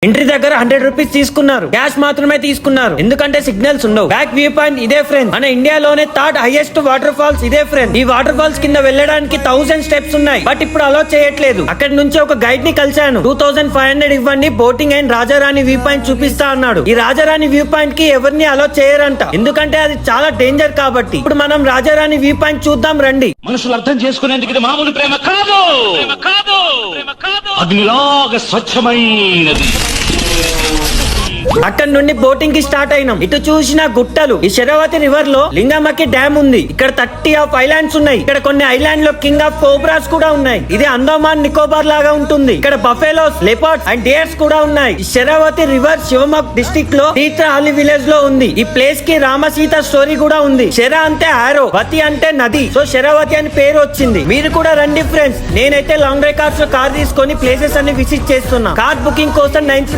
Entry దగ్గర 100 rupees తీసుకున్నారు. Cash మాత్రమే తీసుకున్నారు, ఎందుకంటే సిగ్నల్స్ ఉండవు. బ్యాక్ వ్యూ పాయింట్ ఇదే ఫ్రెండ్. మన ఇండియాలోనే థర్డ్ హైయెస్ట్ వాటర్ ఫాల్స్ ఇదే ఫ్రెండ్. ఈ వాటర్ ఫాల్స్ కింద వెళ్ళడానికి 1000 స్టెప్స్ ఉన్నాయి, బట్ ఇప్పుడు అలో చేయట్లేదు. అక్కడి నుంచి ఒక గైడ్ ని కలిశాను. 2500 ఇవ్వండి, బోటింగ్ అండ్ రాజారాణి వ్యూ పాయింట్ చూపిస్తా అన్నాడు. ఈ రాజారాణి వ్యూ పాయింట్ కి ఎవరిని అలో చేయరంట, ఎందుకంటే అది చాలా డేంజర్ కాబట్టి. ఇప్పుడు మనం రాజారాణి వ్యూ పాయింట్ చూద్దాం రండి. మనుషులు అర్థం చేసుకునేందుకు ఇది మామూలు ప్రేమ కాదు, అగ్నిలాగా స్వచ్ఛమైనది. అక్కడ నుండి బోటింగ్ కి స్టార్ట్ అయినాం. ఇటు చూసిన గుట్టలు. ఈ శరావతి రివర్ లో లింగమకి డ్యామ్ ఉంది. ఇక్కడ 30 ఆఫ్ ఐలాండ్స్ ఉన్నాయి. ఇక్కడ కొన్ని ఐలాండ్ లో కింగ్ ఆఫ్ కోబ్రాస్ కూడా ఉన్నాయి. ఇది అండమాన్ నికోబార్ లాగా ఉంటుంది. ఇక్కడ బఫెలోస్, లెపర్డ్స్ అండ్ డేర్స్ కూడా ఉన్నాయి. ఈ శరావతి రివర్ శివమొగ్గ డిస్ట్రిక్ట్ లో తీర్థహల్లి విలేజ్ లో ఉంది. ఈ ప్లేస్ కి రామసీత స్టోరీ కూడా ఉంది. శర అంటే ఆరో, వతి అంటే నది, సో శరావతి అని పేరు వచ్చింది. మీరు కూడా రండి ఫ్రెండ్స్. నేనైతే లాంగ్ డ్రైవ్ కార్స్ లో కార్ తీసుకొని ప్లేసెస్ అన్ని విజిట్ చేస్తున్నా. కార్ బుకింగ్ కోసం